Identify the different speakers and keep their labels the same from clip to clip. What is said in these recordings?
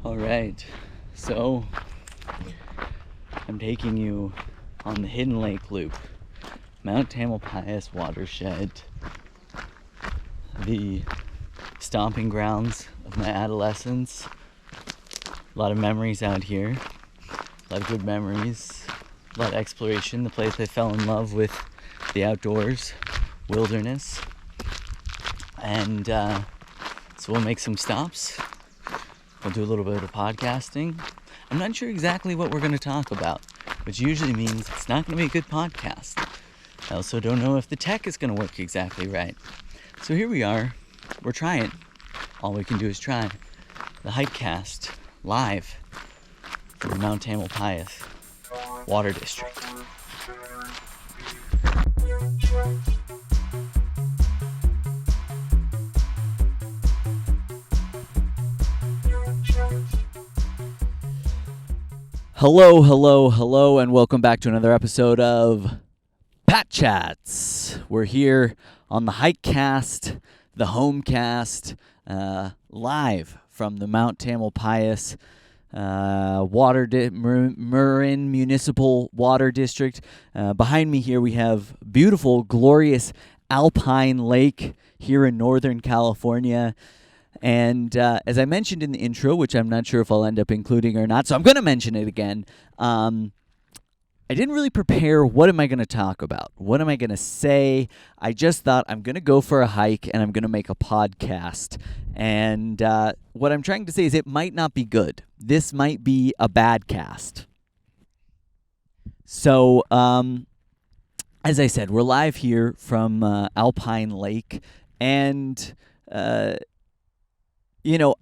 Speaker 1: All right, so I'm taking you on the Hidden Lake Loop, Mount Tamalpais watershed, the stomping grounds of my adolescence. A lot of memories out here, a lot of good memories, a lot of exploration, the place I fell in love with the outdoors, wilderness, and so we'll make some stops. We'll do a little bit of podcasting. I'm not sure exactly what we're going to talk about, which usually means it's not going to be a good podcast. I also don't know if the tech is going to work exactly right. So here we are. We're trying. All we can do is try. The Hikecast, live from the Mount Tamalpais Water District. Hello, and welcome back to another episode of Patchats. We're here on the Hikecast, the Homecast, live from the Mount Tamalpais Marin Municipal Water District. Behind me here we have beautiful, glorious Alpine Lake here in Northern California. And as I mentioned in the intro, which I'm not sure if I'll end up including or not, so I'm going to mention it again, I didn't really prepare what am I going to talk about. What am I going to say? I just thought I'm going to go for a hike and I'm going to make a podcast. And what I'm trying to say is it might not be good. This might be a Badcast. So as I said, we're live here from Alpine Lake. And I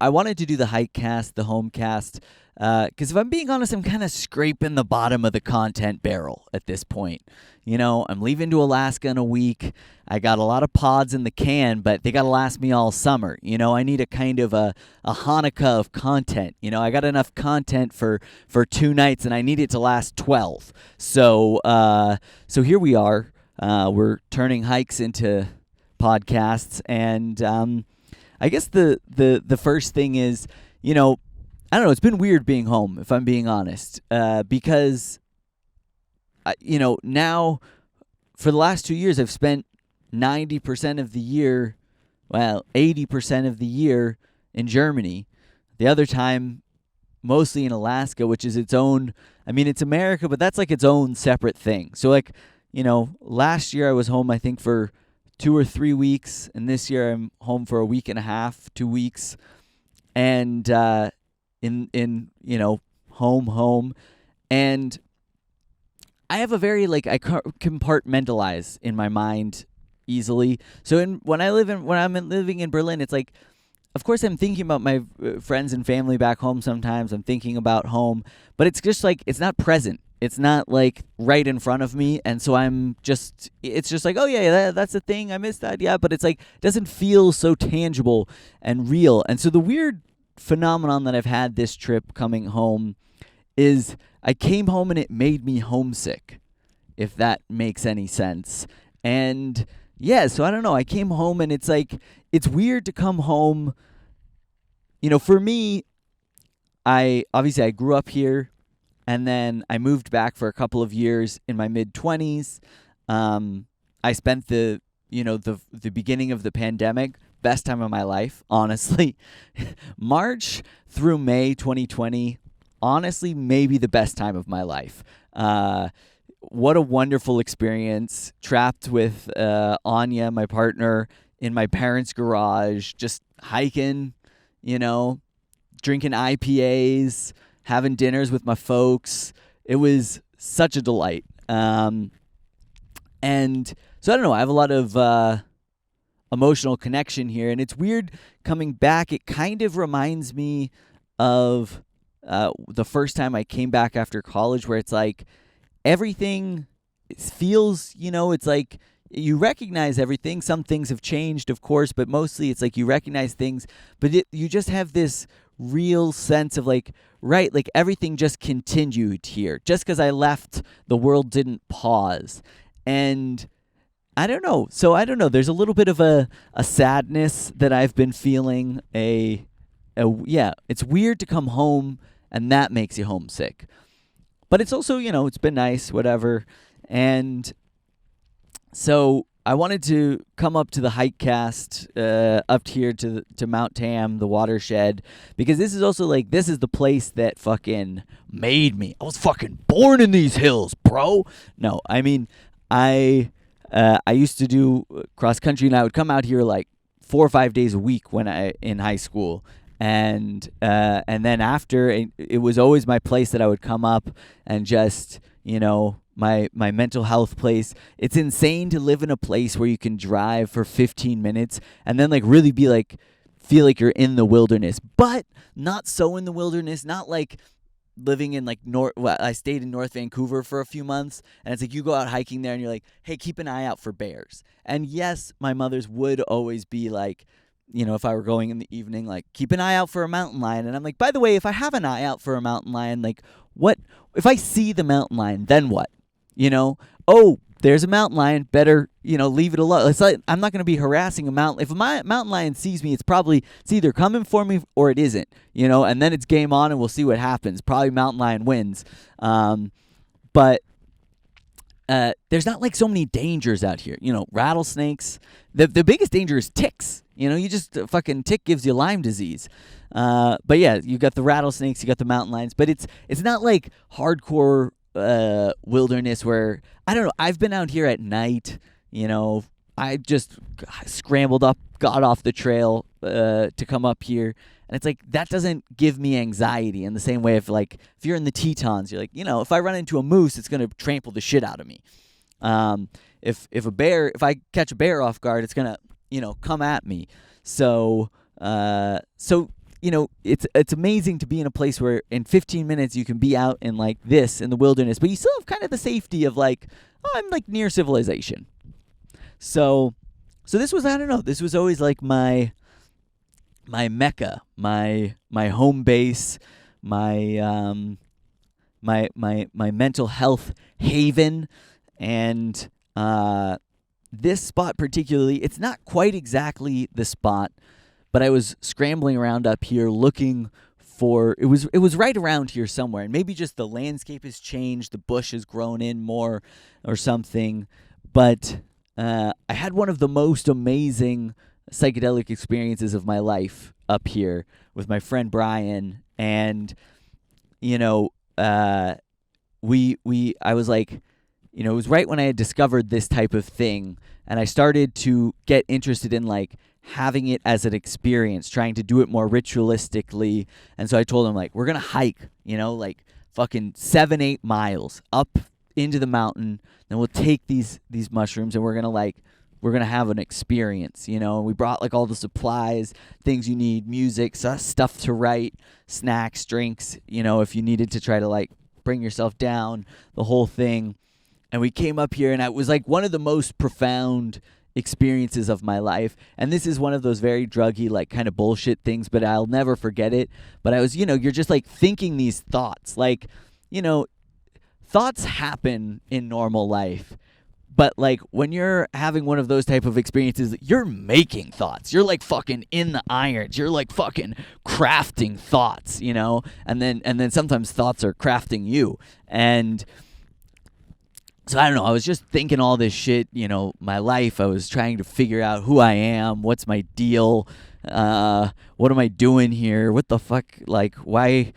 Speaker 1: wanted to do the Hikecast, the Homecast, because if I'm being honest, I'm kind of scraping the bottom of the content barrel at this point. I'm leaving to Alaska in a week. I got a lot of pods in the can, but they got to last me all summer. I need a kind of a Hanukkah of content. I got enough content for 2 nights, and I need it to last 12. So here we are. We're turning hikes into podcasts, and I guess the first thing is, I don't know, it's been weird being home, if I'm being honest, because, now for the last 2 years, I've spent 90% of the year, 80% of the year in Germany. The other time, mostly in Alaska, which is its own, it's America, but that's like its own separate thing. So last year I was home, I think, for 2 or 3 weeks, and this year I'm home for a week and a half, 2 weeks, and home, and I have a very I compartmentalize in my mind easily. So when I'm living in Berlin, it's of course I'm thinking about my friends and family back home. Sometimes I'm thinking about home, but it's just it's not present. It's not right in front of me, and so it's just oh yeah, that's a thing, I missed that, yeah, but it's it doesn't feel so tangible and real. And so the weird phenomenon that I've had this trip coming home is I came home and it made me homesick, if that makes any sense. And yeah, so I don't know, I came home and it's weird to come home. For me, I grew up here. And then I moved back for a couple of years in my mid-20s. I spent the beginning of the pandemic, best time of my life, honestly. March through May 2020, honestly, maybe the best time of my life. What a wonderful experience. Trapped with Anya, my partner, in my parents' garage, just hiking, drinking IPAs, having dinners with my folks. It was such a delight. And so I don't know, I have a lot of emotional connection here, and it's weird coming back. It kind of reminds me of the first time I came back after college, where it's everything feels, it's you recognize everything. Some things have changed, of course, but mostly it's you recognize things, but you just have this real sense of everything just continued here. Just because I left, the world didn't pause. And I don't know. So I don't know. There's a little bit of a sadness that I've been feeling, a yeah, it's weird to come home and that makes you homesick. But it's also, it's been nice, whatever. And so I wanted to come up to the Hikecast, up here to Mount Tam, the watershed, because this is also this is the place that fucking made me. I was fucking born in these hills, bro. No, I mean, I used to do cross country, and I would come out here 4 or 5 days a week when I in high school. And then after, it was always my place that I would come up and just, my mental health place. It's insane to live in a place where you can drive for 15 minutes and then really be feel like you're in the wilderness, but not so in the wilderness, not living in I stayed in North Vancouver for a few months, and it's you go out hiking there and you're hey, keep an eye out for bears. And yes, my mother's would always be if I were going in the evening, keep an eye out for a mountain lion. And I'm by the way, if I have an eye out for a mountain lion, what? If I see the mountain lion, then what? Oh, there's a mountain lion, better, leave it alone. It's I'm not going to be harassing a mountain. If a mountain lion sees me, it's either coming for me or it isn't, and then it's game on and we'll see what happens. Probably mountain lion wins. But there's not so many dangers out here. Rattlesnakes. The biggest danger is ticks. You just fucking tick gives you Lyme disease. But yeah, you got the rattlesnakes, you got the mountain lions, but it's not hardcore wilderness where, I don't know, I've been out here at night. I just scrambled up, got off the trail to come up here. And it's that doesn't give me anxiety in the same way if you're in the Tetons, you're if I run into a moose, it's going to trample the shit out of me. If I catch a bear off guard, it's going to, come at me. So it's amazing to be in a place where in 15 minutes you can be out in this in the wilderness, but you still have kind of the safety of I'm near civilization. So this was, I don't know, this was always my mecca, my home base, my mental health haven. And this spot particularly, it's not quite exactly the spot, but I was scrambling around up here looking for, it was right around here somewhere, and maybe just the landscape has changed, the bush has grown in more or something, but I had one of the most amazing psychedelic experiences of my life up here with my friend Brian. And I was it was right when I had discovered this type of thing, and I started to get interested in having it as an experience, trying to do it more ritualistically. And so I told him we're gonna hike, fucking 7-8 miles up into the mountain, then we'll take these mushrooms and we're gonna have an experience, and we brought all the supplies, things you need, music, stuff to write, snacks, drinks, if you needed to try to bring yourself down, the whole thing. And we came up here, and it was one of the most profound experiences of my life. And this is one of those very druggy, kind of bullshit things, but I'll never forget it. But I was, you're just thinking these thoughts, thoughts happen in normal life. But when you're having one of those type of experiences, you're making thoughts. You're fucking in the irons. You're fucking crafting thoughts, and then sometimes thoughts are crafting you. And so I don't know, I was just thinking all this shit, my life. I was trying to figure out who I am, what's my deal, what am I doing here, what the fuck, why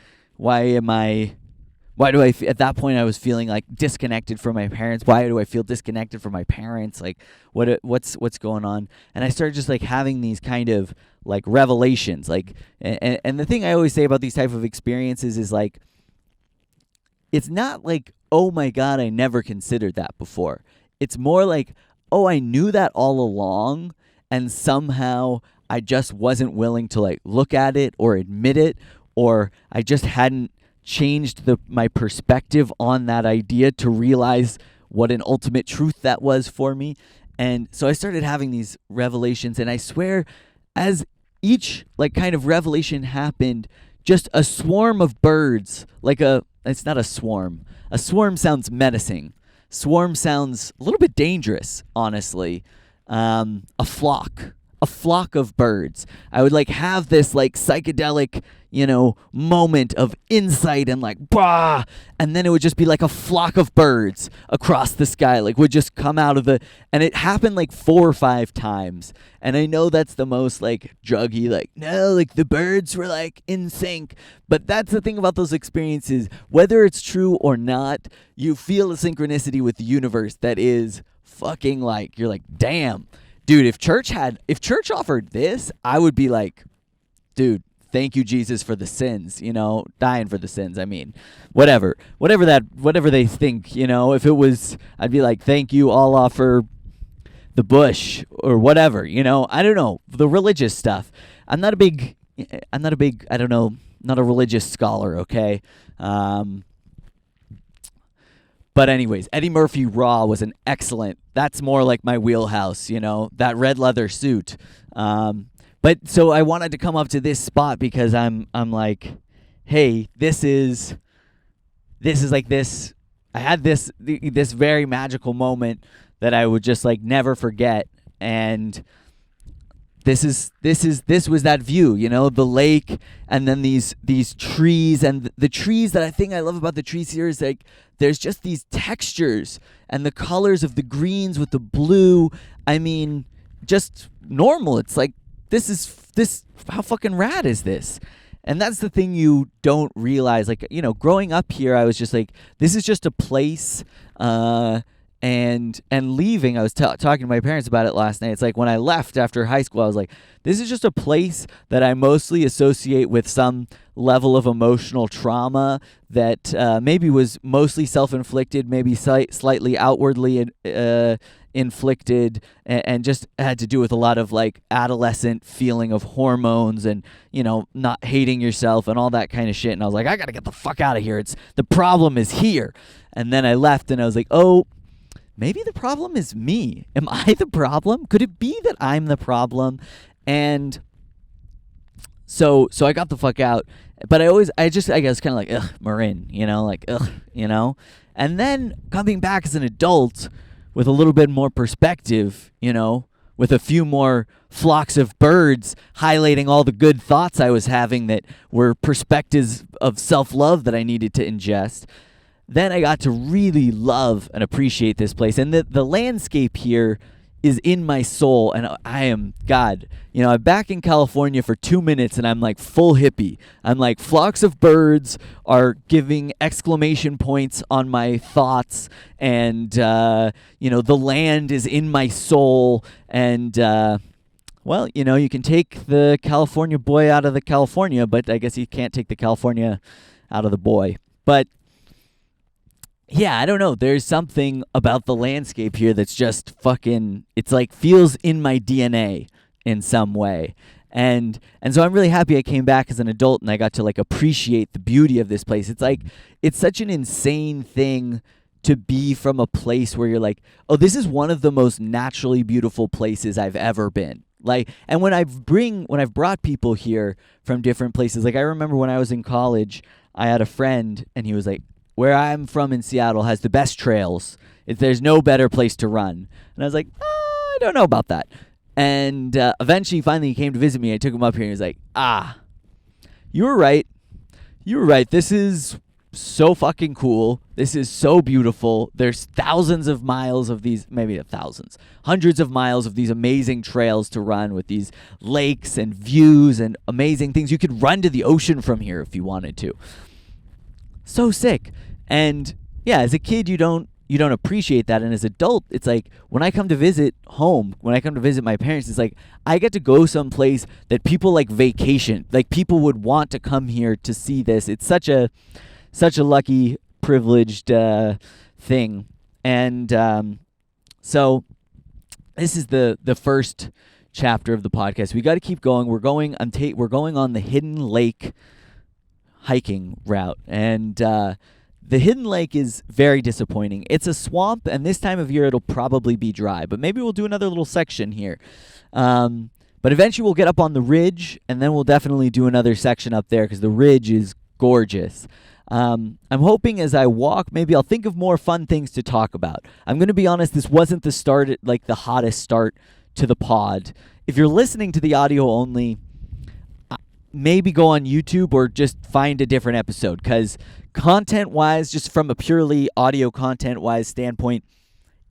Speaker 1: do I, at that point I was feeling disconnected from my parents. Why do I feel disconnected from my parents? What's going on? And I started just having these kind of revelations. And the thing I always say about these type of experiences is it's not oh my God, I never considered that before. It's more oh, I knew that all along, and somehow I just wasn't willing to look at it or admit it, or I just hadn't changed my perspective on that idea to realize what an ultimate truth that was for me. And so I started having these revelations, and I swear, as each kind of revelation happened, just a swarm of birds, it's not a swarm. A swarm sounds menacing. Swarm sounds a little bit dangerous, honestly. A flock a flock of birds. I would like have this like psychedelic, moment of insight and like, bah, and then it would just be like a flock of birds across the sky, like would just come out of and it happened like 4 or 5 times. And I know that's the most like druggy, like, no, like the birds were like in sync. But that's the thing about those experiences, whether it's true or not, you feel a synchronicity with the universe that is fucking like, you're like, damn, dude, if church offered this, I would be like, dude, thank you, Jesus, for the sins, dying for the sins. I mean, whatever they think, if it was, I'd be like, thank you, Allah, for the bush or whatever, I don't know, the religious stuff. I'm not a religious scholar, okay? But anyways, Eddie Murphy Raw was that's more like my wheelhouse, that red leather suit. But so I wanted to come up to this spot because I'm like, hey, this is like this. I had this very magical moment that I would just like never forget, and this was that view, the lake, and then these trees, and the trees that I love about the trees here is like there's just these textures and the colors of the greens with the blue. I mean, just normal. It's like this how fucking rad is this? And that's the thing you don't realize. Like, growing up here, I was just like, this is just a place. And leaving, I was talking to my parents about it last night. It's like when I left after high school, I was like, this is just a place that I mostly associate with some level of emotional trauma that maybe was mostly self-inflicted, maybe slightly outwardly inflicted, and just had to do with a lot of like adolescent feeling of hormones and, not hating yourself and all that kind of shit. And I was like, I got to get the fuck out of here. The problem is here. And then I left and I was like, oh, maybe the problem is me. Am I the problem? Could it be that I'm the problem? And so I got the fuck out. But I guess kind of like, ugh, Marin, like, ugh, And then coming back as an adult with a little bit more perspective, with a few more flocks of birds highlighting all the good thoughts I was having that were perspectives of self-love that I needed to ingest. Then I got to really love and appreciate this place. And the landscape here is in my soul. And I'm back in California for 2 minutes and I'm like full hippie. I'm like, flocks of birds are giving exclamation points on my thoughts. And, the land is in my soul. And, you can take the California boy out of the California, but I guess you can't take the California out of the boy. But yeah, I don't know. There's something about the landscape here that's just fucking, it's like feels in my DNA in some way. And so I'm really happy I came back as an adult and I got to like appreciate the beauty of this place. It's like, it's such an insane thing to be from a place where you're like, oh, this is one of the most naturally beautiful places I've ever been. Like, and when I've brought people here from different places, like I remember when I was in college, I had a friend and he was like, where I'm from in Seattle has the best trails. There's no better place to run. And I was like, I don't know about that. And eventually, finally, he came to visit me. I took him up here, and he was like, you were right. You were right. This is so fucking cool. This is so beautiful. There's thousands of miles of these, maybe thousands, hundreds of miles of these amazing trails to run with these lakes and views and amazing things. You could run to the ocean from here if you wanted to. So sick. And yeah, as a kid you don't appreciate that, and as an adult it's like when I come to visit home, when I come to visit my parents, it's like I get to go someplace that people like vacation, like people would want to come here to see this. It's such a lucky, privileged thing. And so this is the first chapter of the podcast. We got to keep going. We're going on the Hidden Lake hiking route, and the Hidden Lake is very disappointing. It's a swamp, and this time of year it'll probably be dry, but maybe we'll do another little section here. But eventually we'll get up on the ridge, and then we'll definitely do another section up there because the ridge is gorgeous. I'm hoping as I walk, maybe I'll think of more fun things to talk about. I'm going to be honest, this wasn't the hottest start to the pod. if you're listening to the audio only, maybe go on YouTube or just find a different episode, because content-wise, just from a purely audio content-wise standpoint,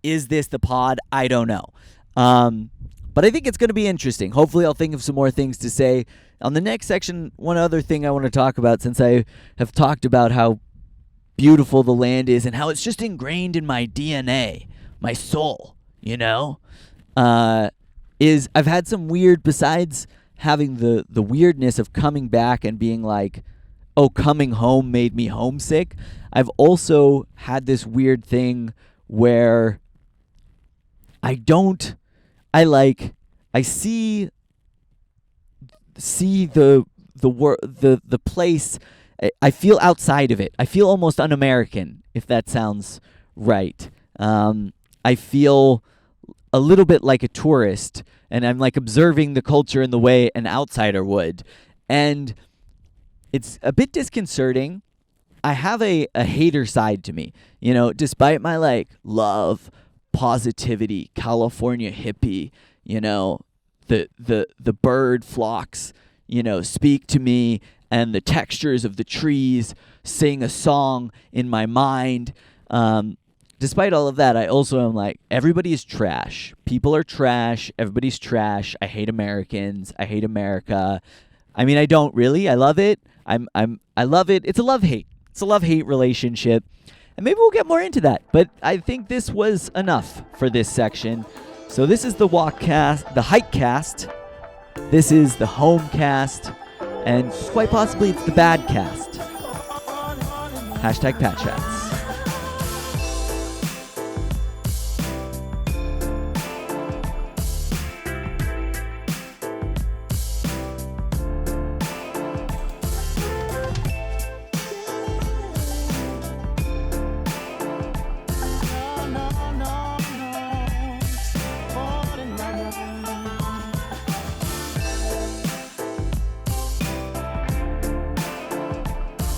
Speaker 1: is this the pod? I don't know. But I think it's going to be interesting. Hopefully I'll think of some more things to say. On the next section, one other thing I want to talk about, since I have talked about how beautiful the land is and how it's just ingrained in my DNA, my soul, is I've had some weird, besides having the weirdness of coming back and being like, oh, coming home made me homesick, I've also had this weird thing where I see the place. I feel outside of it. I feel almost un-American, if that sounds right. I feel a little bit like a tourist, and I'm like observing the culture in the way an outsider would. And it's a bit disconcerting. I have a hater side to me, despite my love, positivity, California hippie, the bird flocks, speak to me, and the textures of the trees sing a song in my mind. Despite all of that, I also am like, everybody is trash. People are trash. Everybody's trash. I hate Americans. I hate America. I mean, I don't really. I love it. I love it. It's a love-hate. It's a love-hate relationship. And maybe we'll get more into that. But I think this was enough for this section. So this is the Walkcast, the Hikecast. This is the Homecast. And quite possibly it's the Badcast. #Patchats.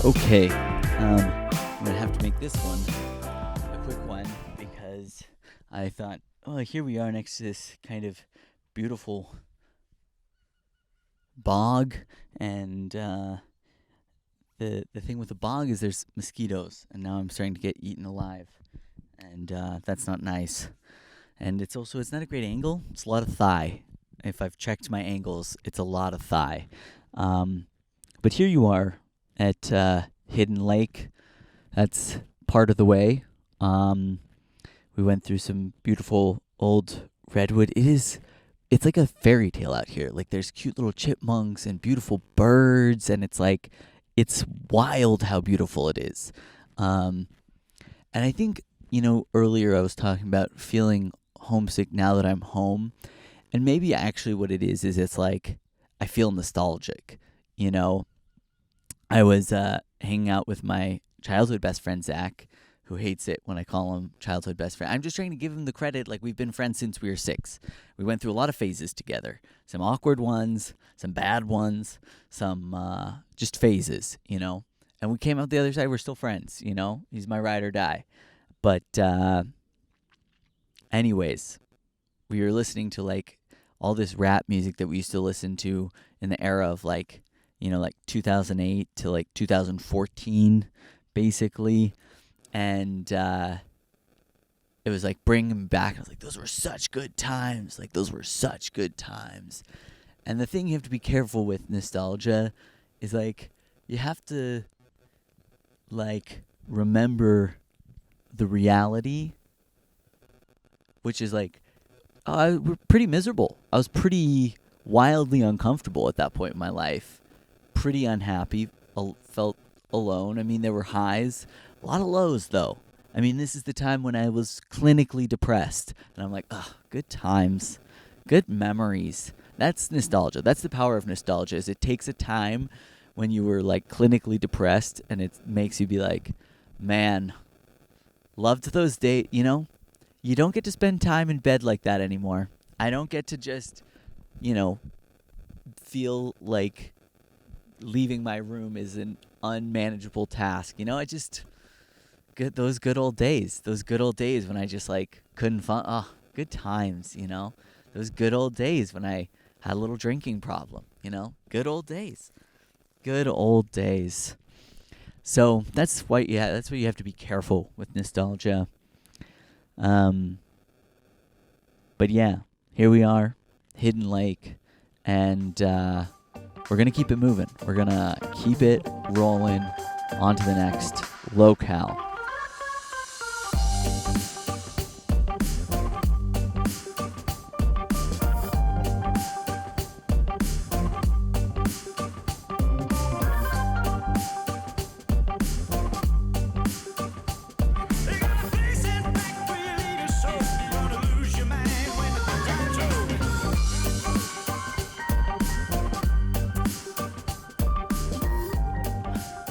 Speaker 1: Okay, I'm going to have to make this one a quick one, because I thought, oh, here we are next to this kind of beautiful bog, and the thing with the bog is there's mosquitoes, and now I'm starting to get eaten alive, and that's not nice. And it's not a great angle. It's a lot of thigh. If I've checked my angles, it's a lot of thigh. But here you are at Hidden Lake. That's part of the way. We went through some beautiful old redwood. It's like a fairy tale out here. Like, there's cute little chipmunks and beautiful birds, and it's wild how beautiful it is. And I think, earlier I was talking about feeling homesick now that I'm home, and maybe actually what it is it's like I feel nostalgic. I was hanging out with my childhood best friend, Zach, who hates it when I call him childhood best friend. I'm just trying to give him the credit, like, we've been friends since we were 6. We went through a lot of phases together. Some awkward ones, some bad ones, some just phases, And we came out the other side, we're still friends, He's my ride or die. But anyways, we were listening to, all this rap music that we used to listen to in the era of, 2008 to 2014, basically, and it was bringing me back. I was like, those were such good times. And the thing you have to be careful with nostalgia is you have to remember the reality, which is we're pretty miserable. I was pretty wildly uncomfortable at that point in my life. Pretty unhappy, felt alone. I mean, there were highs, a lot of lows, though. I mean, this is the time when I was clinically depressed, and I'm like, good times, good memories. That's nostalgia. That's the power of nostalgia, is it takes a time when you were, clinically depressed, and it makes you be like, man, loved those days, You don't get to spend time in bed like that anymore. I don't get to just, feel like leaving my room is an unmanageable task. I just get those good old days when I just couldn't find, good times, those good old days when I had a little drinking problem, Good old days. Good old days. So that's why you have to be careful with nostalgia. But yeah, here we are, Hidden Lake, and we're going to keep it moving. We're going to keep it rolling on to the next locale.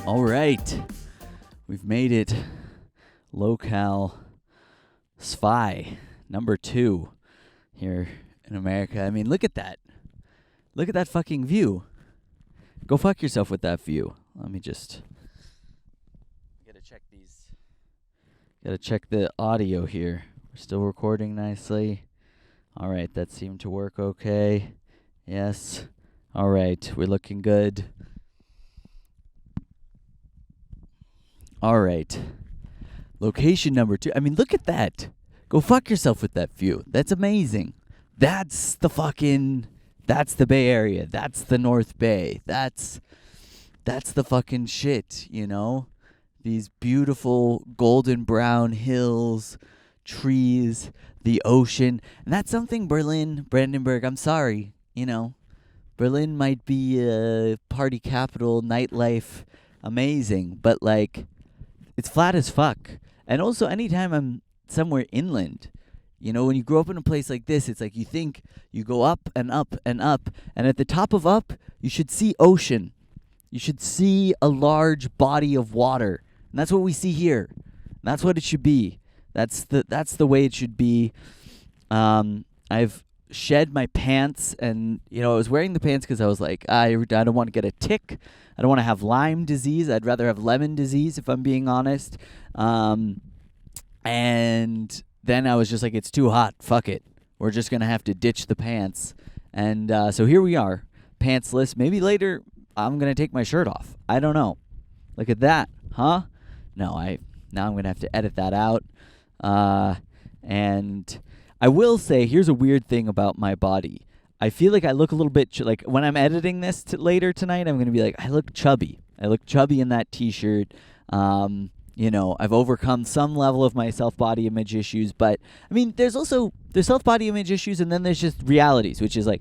Speaker 1: All right, we've made it. Locale Spy number 2 here in America. I mean, look at that. Look at that fucking view. Go fuck yourself with that view. Let me just gotta check the audio here. We're still recording nicely. All right, that seemed to work okay. Yes. All right, we're looking good. All right. Location number 2. I mean, look at that. Go fuck yourself with that view. That's amazing. That's the Bay Area. That's the North Bay. That's the fucking shit, These beautiful golden brown hills, trees, the ocean. And that's something Brandenburg, I'm sorry, Berlin might be a party capital, nightlife, amazing, but it's flat as fuck. And also, anytime I'm somewhere inland, when you grow up in a place like this, it's like you think you go up and up and up, and at the top of up, you should see ocean. You should see a large body of water. And that's what we see here. And that's what it should be. That's the way it should be. I've shed my pants, and I was wearing the pants because I was like, I don't want to get a tick. I don't want to have Lyme disease. I'd rather have lemon disease, if I'm being honest. And then I was just like, it's too hot. Fuck it. We're just going to have to ditch the pants. And so here we are, pantsless. Maybe later I'm going to take my shirt off. I don't know. Look at that. Huh? No, now I'm going to have to edit that out. And I will say, here's a weird thing about my body. I feel like I look a little bit like when I'm editing this later tonight, I'm going to be like, I look chubby. I look chubby in that t-shirt. I've overcome some level of my self-body image issues, but I mean, there's self-body image issues, and then there's just realities, which is like,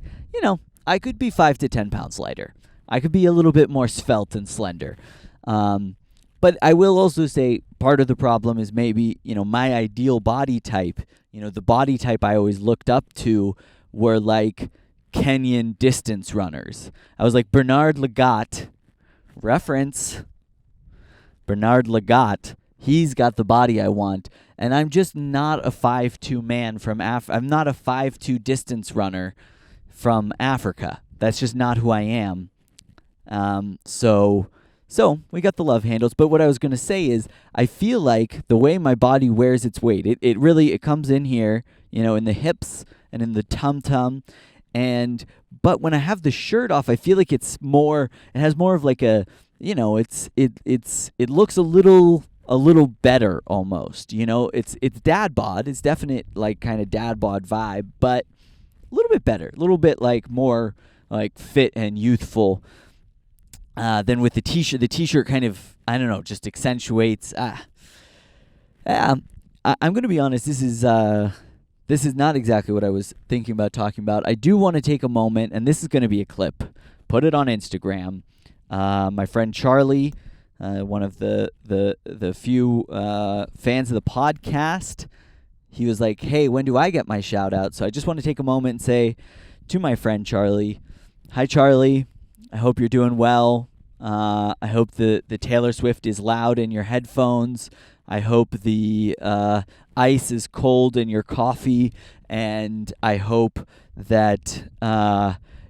Speaker 1: I could be 5 to 10 pounds lighter. I could be a little bit more svelte and slender. But I will also say part of the problem is maybe, my ideal body type, the body type I always looked up to were like Kenyan distance runners. I was like Bernard Lagat, reference, Bernard Lagat, he's got the body I want, and I'm just not a 5'2" man from I'm not a 5'2" distance runner from Africa. That's just not who I am. So we got the love handles, but what I was going to say is I feel like the way my body wears its weight, it really comes in here, in the hips and in the tum-tum, but when I have the shirt off, I feel like it has more of like a, it looks a little better almost, it's dad bod, it's definite like kind of dad bod vibe, but a little bit better, a little bit like more like fit and youthful. Then with the t-shirt kind of, I don't know, just accentuates. I'm going to be honest, this is not exactly what I was thinking about talking about. I do want to take a moment, and this is going to be a clip, put it on Instagram. My friend Charlie, one of the few fans of the podcast, he was like, hey, when do I get my shout out? So I just want to take a moment and say to my friend Charlie, hi Charlie, I hope you're doing well. I hope the Taylor Swift is loud in your headphones. I hope the ice is cold in your coffee. And I hope that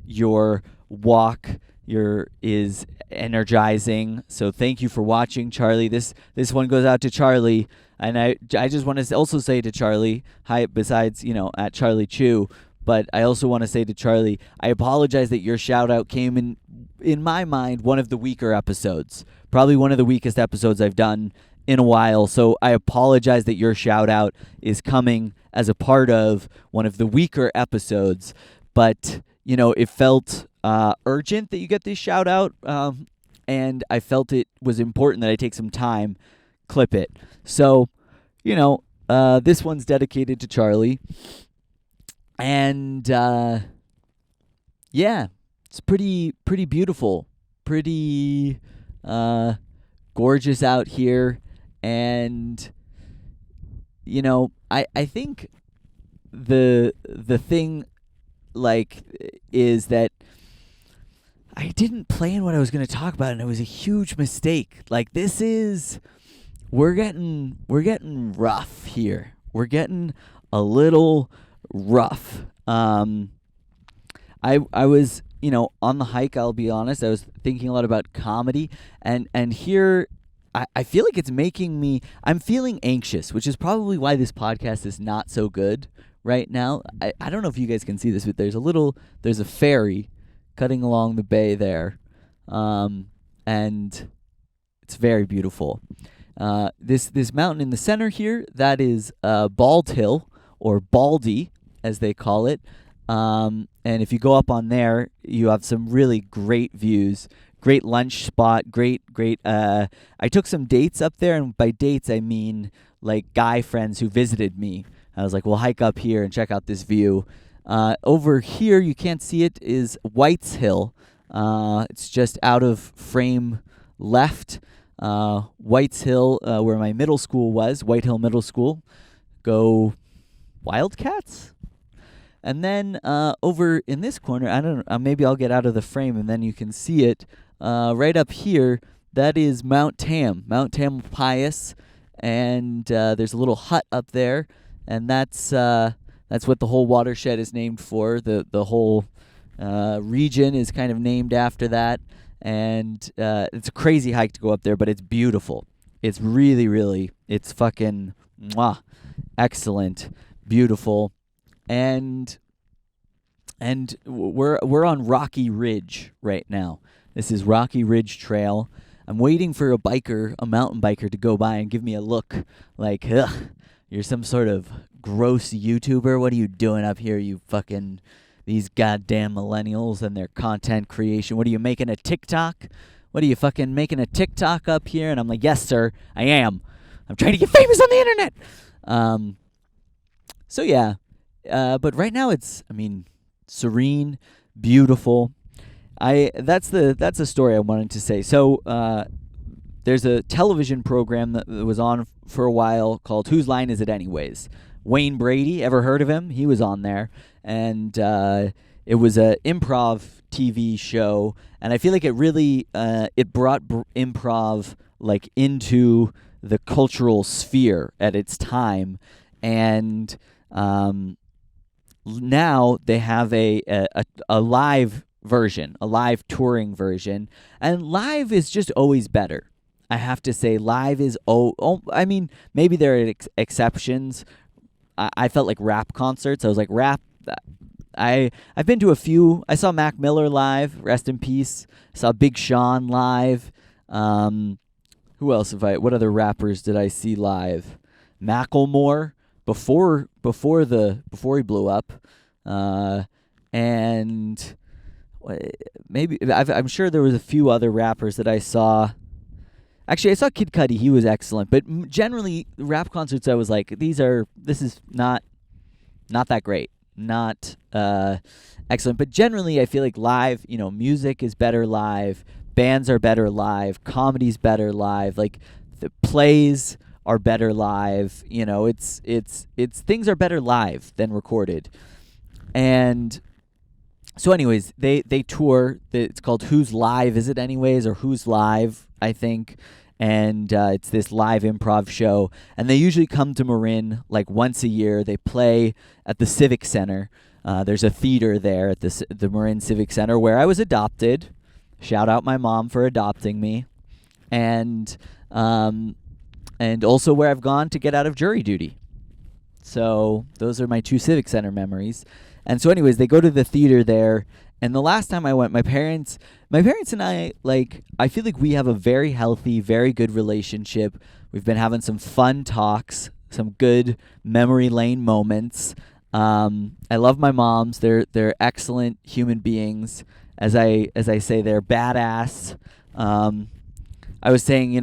Speaker 1: your walk is energizing. So thank you for watching, Charlie. This one goes out to Charlie. And I just want to also say to Charlie, hi, besides, at Charlie Chu, But I also want to say to Charlie, I apologize that your shout out came in my mind, one of the weaker episodes. Probably one of the weakest episodes I've done in a while. So I apologize that your shout out is coming as a part of one of the weaker episodes. But, it felt urgent that you get this shout out. And I felt it was important that I take some time, clip it. So, this one's dedicated to Charlie. And, it's pretty beautiful, pretty gorgeous out here. And, I think the thing, is that I didn't plan what I was going to talk about, and it was a huge mistake. We're getting rough here. We're getting a little rough. I was, on the hike, I'll be honest, I was thinking a lot about comedy, and here I feel like it's making me, I'm feeling anxious, which is probably why this podcast is not so good right now. I don't know if you guys can see this, but there's a ferry cutting along the bay there, and it's very beautiful. This mountain in the center here, that is Bald Hill, or Baldy, as they call it. And if you go up on there, you have some really great views, great lunch spot, great. I took some dates up there, and by dates I mean guy friends who visited me. I was like, we'll hike up here and check out this view. Over here, you can't see it, is White's Hill. It's just out of frame left. White's Hill, where my middle school was, White Hill Middle School. Go Wildcats? And then over in this corner, I don't know, maybe I'll get out of the frame and then you can see it. Right up here, that is Mount Pius, and there's a little hut up there, and that's what the whole watershed is named for. The whole region is kind of named after that, and it's a crazy hike to go up there, but it's beautiful. It's really, really, it's fucking excellent, beautiful. And we're on Rocky Ridge right now. This is Rocky Ridge Trail. I'm waiting for a mountain biker to go by and give me a look like, ugh, you're some sort of gross YouTuber. What are you doing up here, you fucking, these goddamn millennials and their content creation? What are you, making a TikTok? What are you fucking making a TikTok up here? And I'm like, yes, sir, I am. I'm trying to get famous on the internet. So yeah. But right now it's, serene, beautiful. That's the story I wanted to say. So there's a television program that was on for a while called Whose Line Is It Anyways? Wayne Brady, ever heard of him? He was on there, and it was a improv TV show, and I feel like it really it brought improv into the cultural sphere at its time, and now they have a live version, a live touring version, and live is just always better. I have to say, live is maybe there are exceptions. I felt like rap concerts. I was like, rap. I've been to a few. I saw Mac Miller live. Rest in peace. I saw Big Sean live. Who else what other rappers did I see live? Macklemore before he blew up, and maybe I'm sure there was a few other rappers that I saw. Actually, I saw Kid Cudi. He was excellent, but generally rap concerts, I was like, this is not that great, not excellent. But generally, I feel like live, music is better live, bands are better live, comedy's better live, like the plays are better live. It's things are better live than recorded. And so anyways, they tour. It's called Whose Live Is It Anyways, or Who's Live, I think. And it's this live improv show. And they usually come to Marin once a year. They play at the Civic Center. There's a theater there at the Marin Civic Center where I was adopted. Shout out my mom for adopting me. And also where I've gone to get out of jury duty. So those are my two Civic Center memories. And so anyways, they go to the theater there. And the last time I went, my parents and I, like, I feel like we have a very healthy, very good relationship. We've been having some fun talks, some good memory lane moments. I love my moms. They're excellent human beings. As I say, they're badass. I was saying,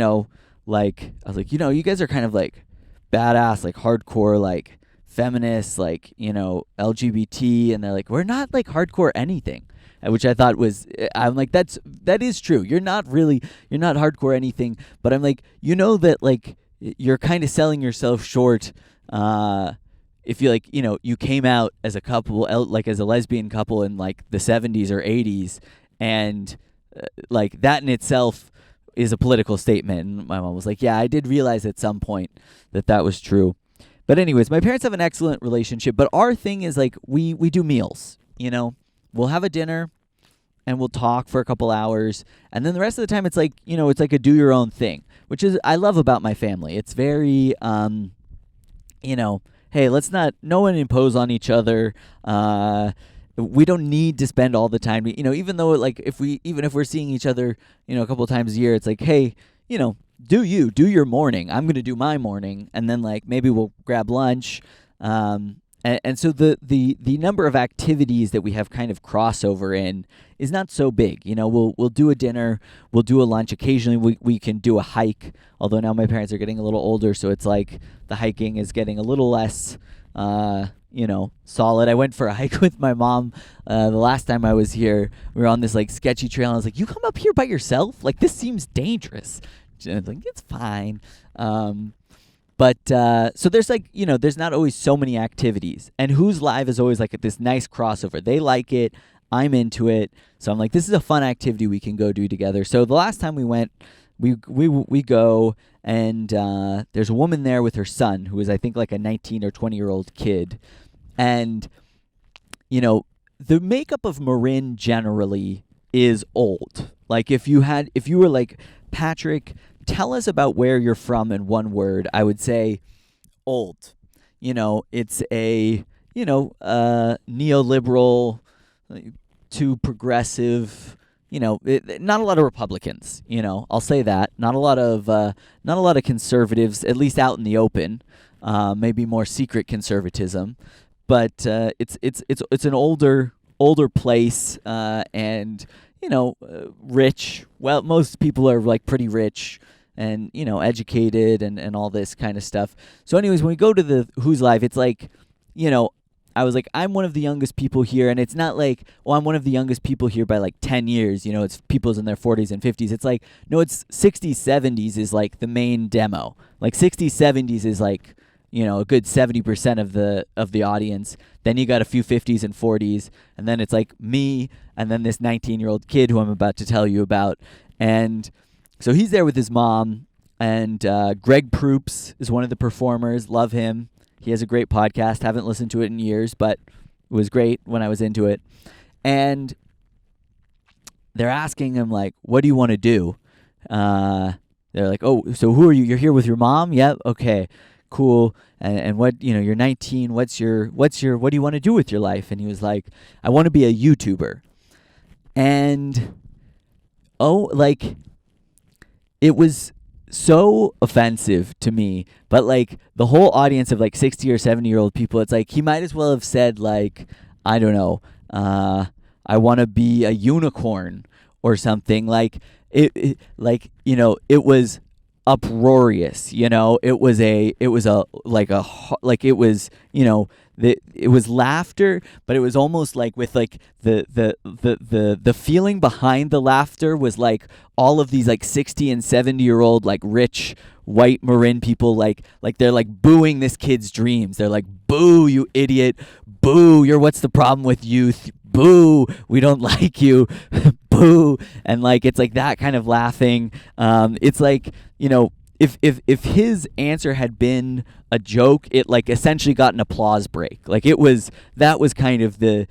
Speaker 1: like, I was like, you guys are kind of like badass, like hardcore, like feminists, like, LGBT, and they're like, we're not like hardcore anything, which I thought was, I'm like, that is true. You're not hardcore anything, but I'm like, that like you're kind of selling yourself short, if you like, you came out as a couple, like as a lesbian couple in like the 70s or 80s, and like that in itself is a political statement. And my mom was like, yeah, I did realize at some point that was true. But anyways, my parents have an excellent relationship, but our thing is like we do meals, We'll have a dinner and we'll talk for a couple hours, and then the rest of the time it's like, it's like a do your own thing, which is I love about my family. It's very hey, no one impose on each other. We don't need to spend all the time, even though like if we're seeing each other, a couple of times a year, it's like, hey, do your morning. I'm going to do my morning, and then like maybe we'll grab lunch. And so the number of activities that we have kind of crossover in is not so big. We'll do a dinner, we'll do a lunch. Occasionally we can do a hike, although now my parents are getting a little older, so it's like the hiking is getting a little less solid. I went for a hike with my mom the last time I was here. We were on this like sketchy trail, and I was like, you come up here by yourself? Like, this seems dangerous. And I was like, it's fine. But so there's like, there's not always so many activities. And Who's Live is always like this nice crossover. They like it. I'm into it. So I'm like, this is a fun activity we can go do together. So the last time we went, we go, and there's a woman there with her son who is, I think, like a 19 or 20-year-old kid. And, the makeup of Marin generally is old. Like if you were like, Patrick, tell us about where you're from in one word, I would say old. It's a, neoliberal, too progressive, not a lot of Republicans, I'll say that. Not a lot of conservatives, at least out in the open, maybe more secret conservatism. But it's an older place, and rich. Well, most people are like pretty rich and, educated and all this kind of stuff. So anyways, when we go to the Who's Live, it's like, I was like, I'm one of the youngest people here, and it's not like, I'm one of the youngest people here by like 10 years, it's people's in their 40s and 50s. It's like, no, it's 60s, 70s is like the main demo. Like 60s, 70s is like, a good 70% of the audience. Then you got a few 50s and 40s, and then it's like me, and then this 19-year-old kid who I'm about to tell you about. And so he's there with his mom, and Greg Proops is one of the performers. Love him. He has a great podcast. Haven't listened to it in years, but it was great when I was into it. And they're asking him, like, what do you want to do? They're like, oh, so who are you? You're here with your mom? Yep. Okay. Cool. And what, you're 19. What do you want to do with your life? And he was like, I want to be a YouTuber. And, it was so offensive to me, but like the whole audience of like 60 or 70-year-old people, it's like he might as well have said like, I don't know, I want to be a unicorn or something. Like it was uproarious, it was laughter, but it was almost like with like the feeling behind the laughter was like all of these like 60 and 70-year-old like rich white Marin people, like they're like booing this kid's dreams. They're like, boo, you idiot, boo, what's the problem with youth, boo, we don't like you, boo. And like it's like that kind of laughing. It's like, if his answer had been a joke, it like essentially got an applause break. Like that was kind of the,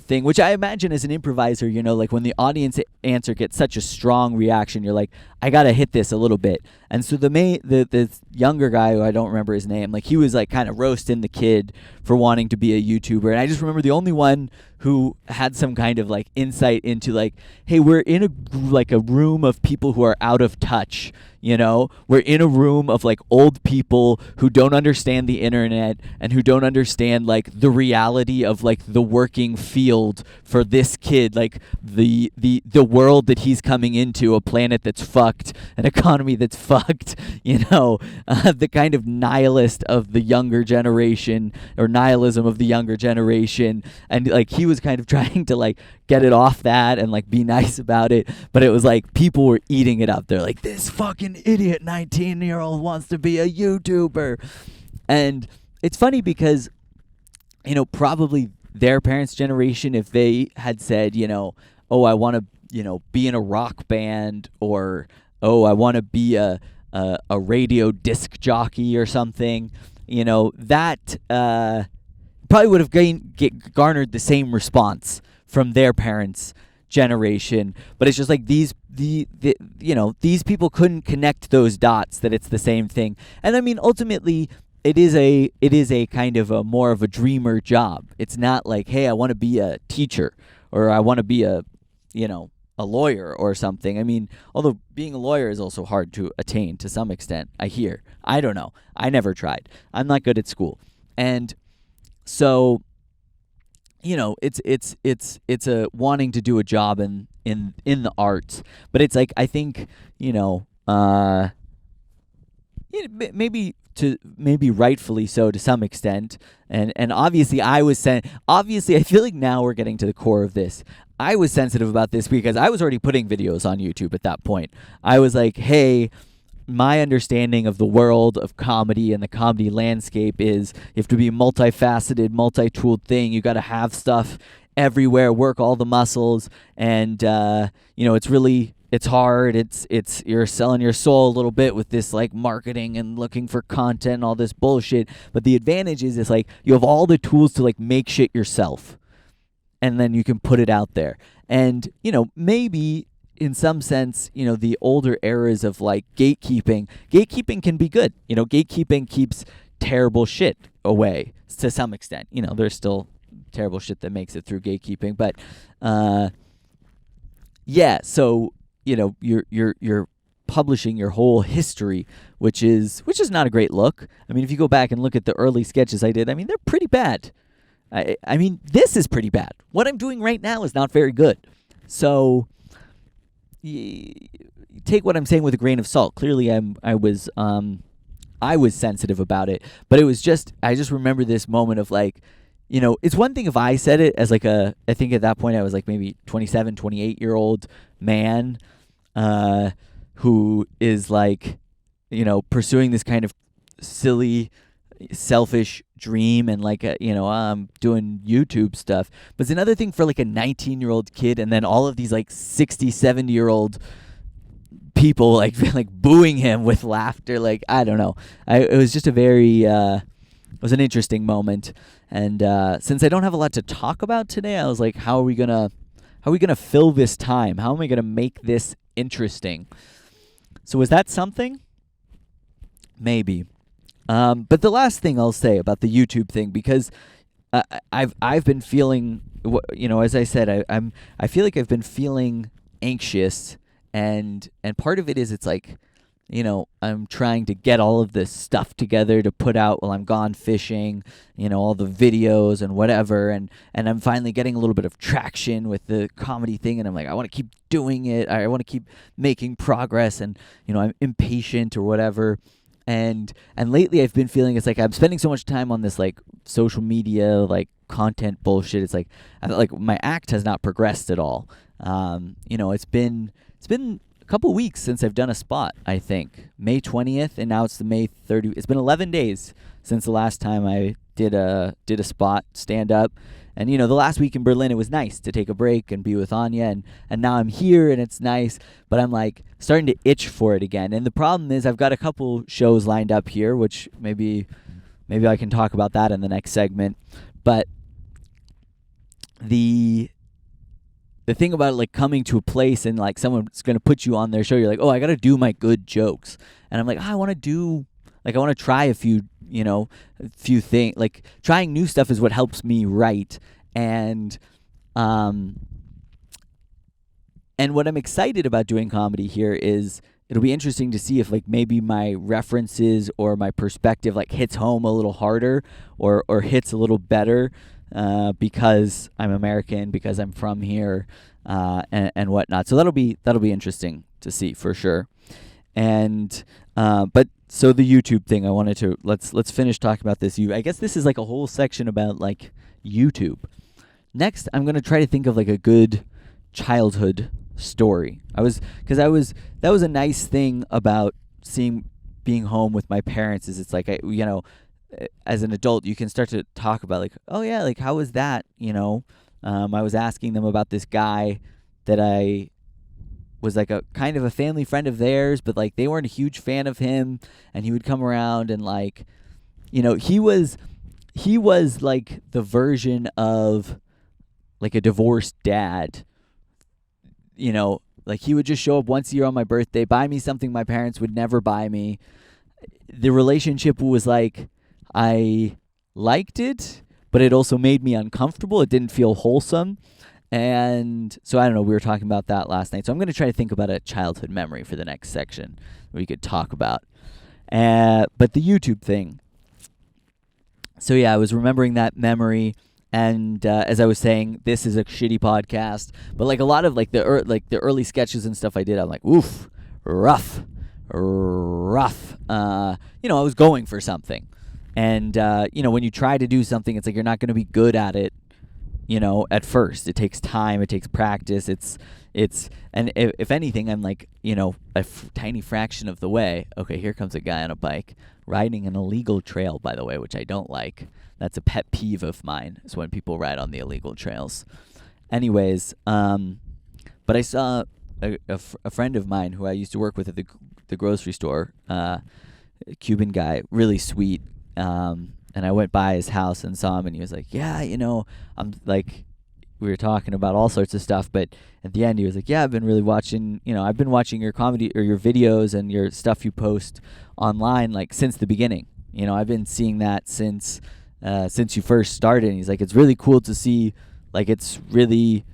Speaker 1: thing, which I imagine as an improviser, like when the audience answer gets such a strong reaction, you're like, I got to hit this a little bit. And so the younger guy, who I don't remember his name, like he was like kind of roasting the kid for wanting to be a YouTuber. And I just remember the only one who had some kind of like insight into like, hey, we're in a room of people who are out of touch. We're in a room of like old people who don't understand the internet and who don't understand like the reality of like the working field for this kid, like the world that he's coming into, a planet that's fucked, an economy that's fucked, the kind of nihilist of the younger generation, or nihilism of the younger generation. And like he was kind of trying to like get it off that and like be nice about it, but it was like people were eating it up. They're like, this fucking idiot 19-year-old wants to be a YouTuber. And it's funny because probably their parents' generation, if they had said, oh, I want to be in a rock band, or oh, I want to be a radio disc jockey or something, that probably would have garnered the same response from their parents' generation. But it's just like these people couldn't connect those dots, that it's the same thing. And I mean, ultimately, it is a kind of a more of a dreamer job. It's not like, hey, I want to be a teacher, or I want to be a lawyer or something. I mean, although being a lawyer is also hard to attain to some extent, I hear. I don't know. I never tried. I'm not good at school. And so, it's a wanting to do a job in the arts. But it's like, I think, maybe rightfully so to some extent, and obviously I feel like now we're getting to the core of this. I was sensitive about this because I was already putting videos on YouTube at that point. I was like, hey, my understanding of the world of comedy and the comedy landscape is you have to be a multifaceted, multi-tooled thing. You got to have stuff everywhere, work all the muscles, and it's hard. It's you're selling your soul a little bit with this like marketing and looking for content and all this bullshit. But the advantage is it's like you have all the tools to like make shit yourself, and then you can put it out there. And maybe in some sense, the older eras of like gatekeeping can be good. Gatekeeping keeps terrible shit away to some extent. There's still terrible shit that makes it through gatekeeping, but yeah. So you're publishing your whole history, which is not a great look. I mean, if you go back and look at the early sketches I did, I mean, they're pretty bad. I mean, this is pretty bad. What I'm doing right now is not very good. So take what I'm saying with a grain of salt. Clearly, I was sensitive about it, but I just remember this moment of like, it's one thing if I said it as like I think at that point I was like maybe 27, 28-year-old man who is like, pursuing this kind of silly, selfish dream and like, I'm doing YouTube stuff. But it's another thing for like a 19-year-old kid, and then all of these like 60, 70-year-old people like booing him with laughter. Like, I don't know. It was just it was an interesting moment. And since I don't have a lot to talk about today, I was like, how are we gonna fill this time? How am I gonna make this interesting? So was that something? Maybe. But the last thing I'll say about the YouTube thing, because I've been feeling, as I said, I feel like I've been feeling anxious, and part of it is it's like, I'm trying to get all of this stuff together to put out while I'm gone fishing, all the videos and whatever, and I'm finally getting a little bit of traction with the comedy thing, and I'm like, I want to keep doing it, I want to keep making progress, and I'm impatient or whatever. And lately I've been feeling it's like I'm spending so much time on this like social media like content bullshit. It's like I feel like my act has not progressed at all. It's been a couple weeks since I've done a spot. I think May 20th, and now it's the May 30th. It's been 11 days since the last time I did a spot stand up. And the last week in Berlin, it was nice to take a break and be with Anya, and now I'm here and it's nice, but I'm like starting to itch for it again. And the problem is I've got a couple shows lined up here, which maybe I can talk about that in the next segment. But the thing about like coming to a place and like someone's going to put you on their show, you're like, oh, I got to do my good jokes. and I'm like, I want to try a few things. Like, trying new stuff is what helps me write. And what I'm excited about doing comedy here is it'll be interesting to see if like maybe my references or my perspective like hits home a little harder or hits a little better because I'm American, because I'm from here, and whatnot. So that'll be interesting to see for sure. And but so the YouTube thing, I wanted to let's finish talking about this. I guess this is like a whole section about like YouTube. Next, I'm gonna try to think of like a good childhood story. That was a nice thing about being home with my parents, is it's like as an adult you can start to talk about like, oh yeah, like how was that, I was asking them about this guy that I was like a kind of a family friend of theirs, but like they weren't a huge fan of him, and he would come around and like, he was like the version of like a divorced dad. Like he would just show up once a year on my birthday, buy me something my parents would never buy me. The relationship was like, I liked it, but it also made me uncomfortable. It didn't feel wholesome. And so I don't know, we were talking about that last night. So I'm going to try to think about a childhood memory for the next section we could talk about. But the YouTube thing. So yeah, I was remembering that memory. And as I was saying, this is a shitty podcast, but like a lot of like the early sketches and stuff I did, I'm like, oof, rough. I was going for something, and when you try to do something, it's like you're not going to be good at it, at first. It takes time, it takes practice. And if anything, I'm like, a tiny fraction of the way. Okay, here comes a guy on a bike riding an illegal trail, by the way, which I don't like. That's a pet peeve of mine, is when people ride on the illegal trails. Anyways, but I saw a friend of mine who I used to work with at the grocery store, a Cuban guy, really sweet. And I went by his house and saw him, and he was like, yeah, I'm like, we were talking about all sorts of stuff, but at the end he was like, yeah, I've been watching your comedy or your videos and your stuff you post online, like since the beginning. I've been seeing that since you first started. And he's like, it's really cool to see, like, it's really,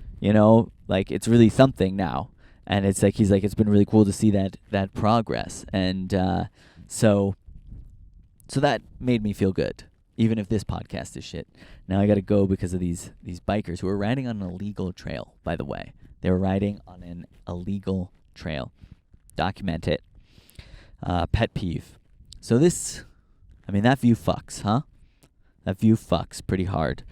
Speaker 1: like it's really something now. And it's like, he's like, it's been really cool to see that progress. And so that made me feel good, even if this podcast is shit. Now I got to go because of these bikers who are riding on an illegal trail, by the way. They were riding on an illegal trail. Document it. Pet peeve. So that view fucks, huh? That view fucks pretty hard.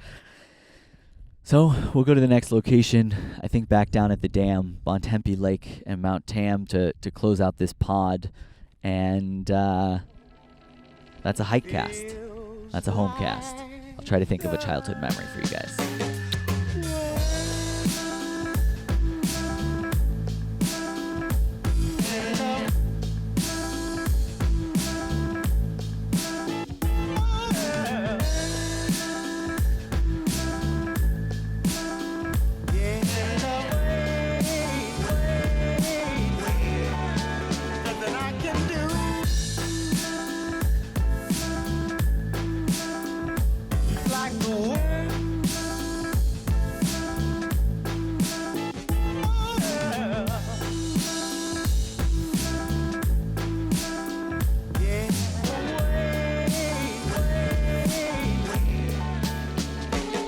Speaker 1: So we'll go to the next location. I think back down at the dam, Bontempi Lake and Mount Tam to close out this pod. And that's a Hikecast. That's a Homecast. I'll try to think of a childhood memory for you guys.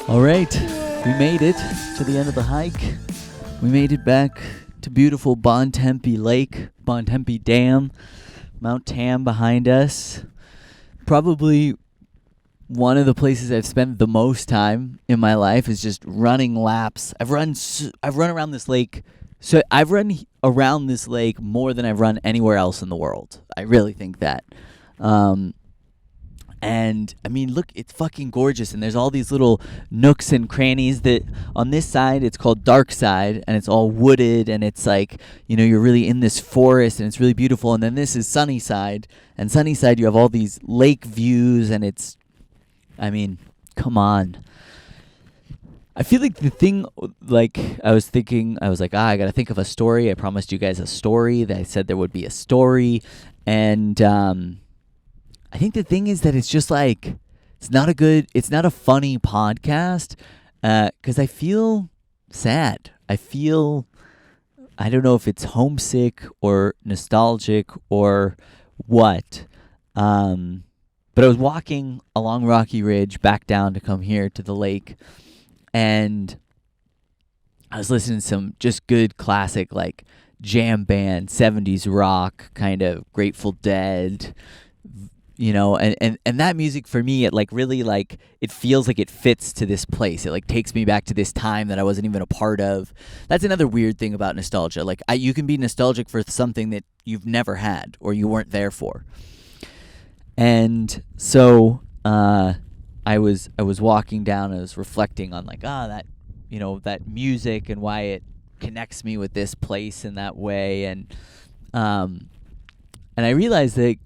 Speaker 1: All right, we made it to the end of the hike. We made it back to beautiful Bontempi Lake, Bontempi Dam, Mount Tam behind us. Probably one of the places I've spent the most time in my life is just running laps. I've run around this lake. So I've run around this lake more than I've run anywhere else in the world. I really think that. And I mean, look, it's fucking gorgeous. And there's all these little nooks and crannies that on this side, it's called Dark Side, and it's all wooded, and it's like, you're really in this forest, and it's really beautiful. And then this is Sunny Side, and Sunny Side, you have all these lake views, and it's, I mean, come on. I feel like the thing, like, I was like, I got to think of a story. I promised you guys a story. That I said there would be a story. And I think the thing is that it's just like, it's not a funny podcast, because I feel sad. I don't know if it's homesick or nostalgic or what. But I was walking along Rocky Ridge back down to come here to the lake, and I was listening to some just good classic, like, jam band, 70s rock, kind of Grateful Dead, and that music for me, it like really, like, it feels like it fits to this place. It like takes me back to this time that I wasn't even a part of. That's another weird thing about nostalgia. Like, you can be nostalgic for something that you've never had or you weren't there for. And so I was walking down. I was reflecting on, like, that that music and why it connects me with this place in that way. And I realized that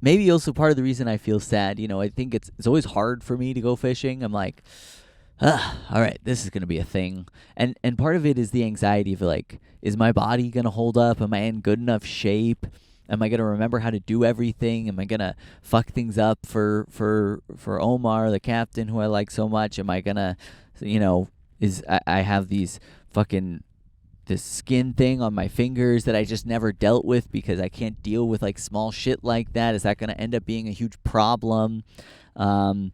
Speaker 1: maybe also part of the reason I feel sad, I think it's always hard for me to go fishing. I'm like, all right, this is going to be a thing. And part of it is the anxiety of, like, is my body going to hold up? Am I in good enough shape? Am I going to remember how to do everything? Am I going to fuck things up for Omar, the captain, who I like so much? Am I going to, I have these this skin thing on my fingers that I just never dealt with because I can't deal with, like, small shit like that. Is that going to end up being a huge problem? Is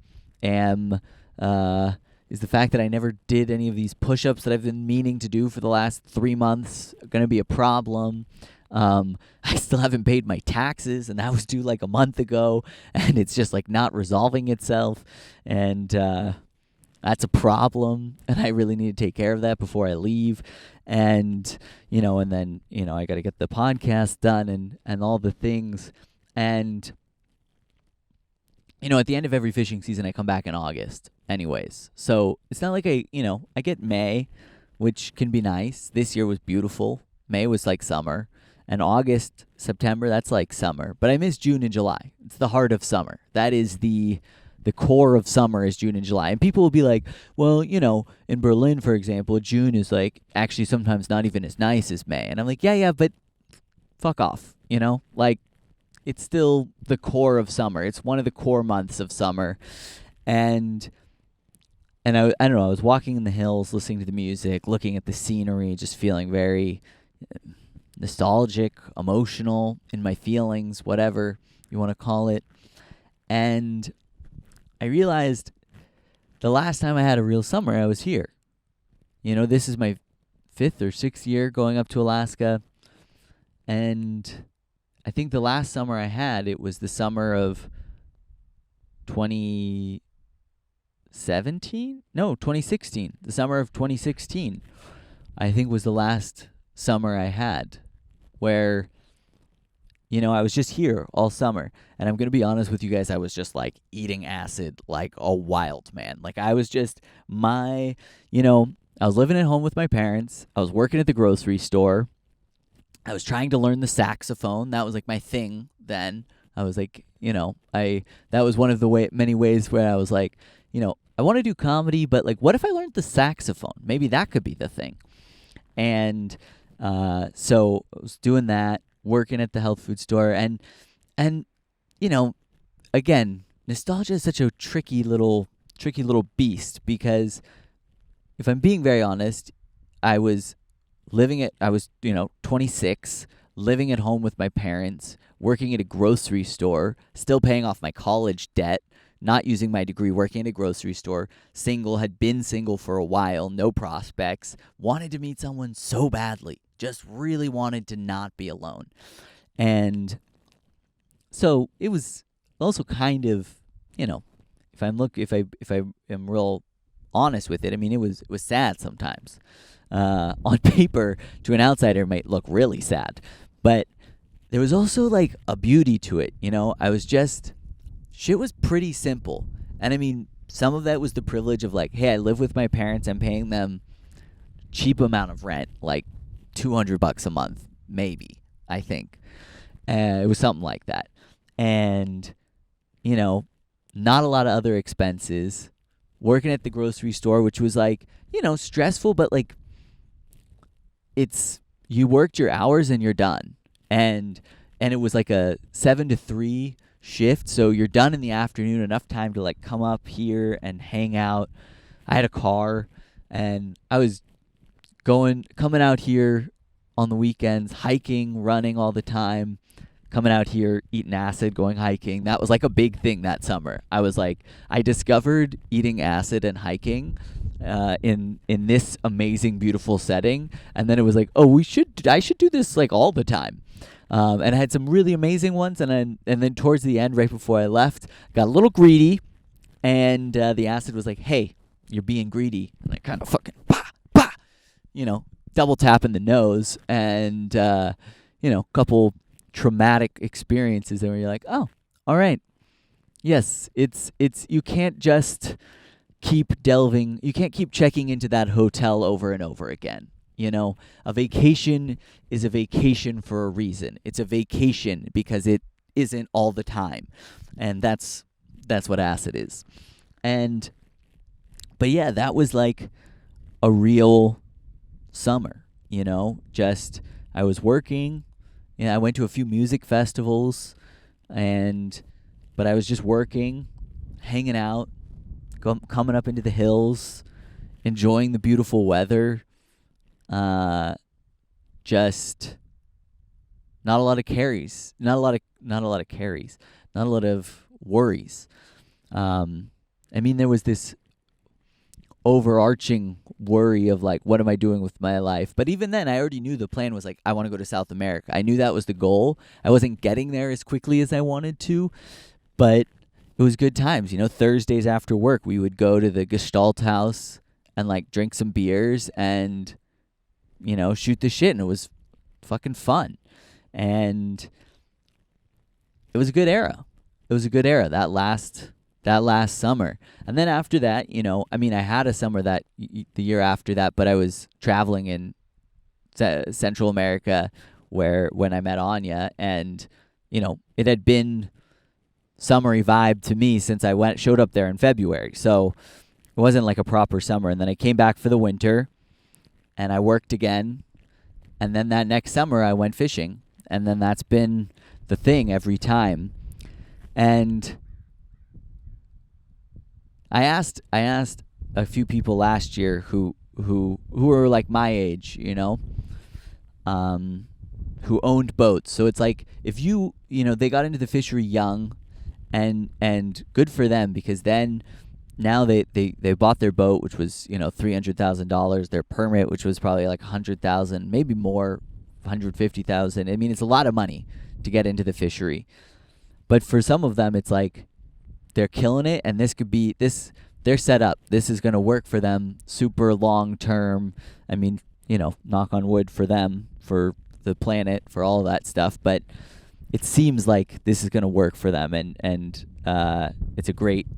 Speaker 1: the fact that I never did any of these push-ups that I've been meaning to do for the last 3 months going to be a problem? I still haven't paid my taxes, and that was due like a month ago, and it's just, like, not resolving itself, and that's a problem, and I really need to take care of that before I leave. And and then I got to get the podcast done and all the things. And at the end of every fishing season, I come back in August anyways, so it's not like I get May, which can be nice. This year was beautiful. May was like summer. And August, September, that's like summer. But I miss June and July. It's the heart of summer. That is the core of summer is June and July. And people will be like, well, in Berlin, for example, June is, like, actually sometimes not even as nice as May. And I'm like, yeah, but fuck off, Like, it's still the core of summer. It's one of the core months of summer. And I don't know, I was walking in the hills, listening to the music, looking at the scenery, just feeling very nostalgic, emotional in my feelings, whatever you want to call it. And I realized the last time I had a real summer, I was here. This is my 5th or 6th year going up to Alaska. And I think the last summer I had, it was the summer of 2017? No, 2016. The summer of 2016, I think, was the last summer I had where, I was just here all summer. And I'm going to be honest with you guys, I was just, like, eating acid like a wild man. Like, I was just I was living at home with my parents. I was working at the grocery store. I was trying to learn the saxophone. That was, like, my thing then. I was like, that was one of the many ways where I was like, I want to do comedy, but, like, what if I learned the saxophone? Maybe that could be the thing. And so I was doing that, working at the health food store, and again, nostalgia is such a tricky little beast, because if I'm being very honest, I was 26, living at home with my parents, working at a grocery store, still paying off my college debt, not using my degree, working at a grocery store, single, had been single for a while, no prospects, wanted to meet someone so badly, just really wanted to not be alone. And so it was also kind of, if I am real honest with it, I mean, it was sad sometimes. On paper, to an outsider, it might look really sad, but there was also, like, a beauty to it. Shit was pretty simple. And I mean, some of that was the privilege of, like, hey, I live with my parents. I'm paying them cheap amount of rent, like $200 a month, maybe, I think. It was something like that. And, not a lot of other expenses. Working at the grocery store, which was, like, stressful, but, like, you worked your hours and you're done. And and it was like a 7 to 3 shift, so you're done in the afternoon, enough time to like come up here and hang out. I had a car, and I was coming out here on the weekends, hiking, running all the time, coming out here, eating acid, going hiking. That was like a big thing that summer. I discovered eating acid and hiking in this amazing, beautiful setting, and then it was like, oh, I should do this like all the time. And I had some really amazing ones, and then towards the end, right before I left, got a little greedy, and the acid was like, hey, you're being greedy, and I kind of fucking double tap in the nose, and couple traumatic experiences where you're like, oh, all right, yes, it's you can't just keep delving, you can't keep checking into that hotel over and over again. A vacation is a vacation for a reason. It's a vacation because it isn't all the time, and that's what acid is. But yeah, that was like a real summer. Just I was working. I went to a few music festivals, but I was just working, hanging out, coming up into the hills, enjoying the beautiful weather. Just not a lot of carries, not a lot of worries. There was this overarching worry of like, what am I doing with my life? But even then, I already knew the plan was like, I want to go to South America. I knew that was the goal. I wasn't getting there as quickly as I wanted to, but it was good times. Thursdays after work, we would go to the Gestalt house and like drink some beers and shoot the shit, and it was fucking fun. And it was a good era. That last summer. And then after that, I had a summer the year after that, but I was traveling in Central America when I met Anya, and it had been summery vibe to me since I showed up there in February. So it wasn't like a proper summer. And then I came back for the winter, and I worked again, and then that next summer I went fishing, and then that's been the thing every time. And I asked a few people last year who were like my age, who owned boats. So it's like, if they got into the fishery young, and good for them, because then now they bought their boat, which was $300,000, their permit, which was probably like $100,000, maybe more, $150,000. It's a lot of money to get into the fishery. But for some of them, it's like they're killing it, and this could be they're set up. This is going to work for them super long term. Knock on wood for them, for the planet, for all of that stuff. But it seems like this is going to work for them, and it's a great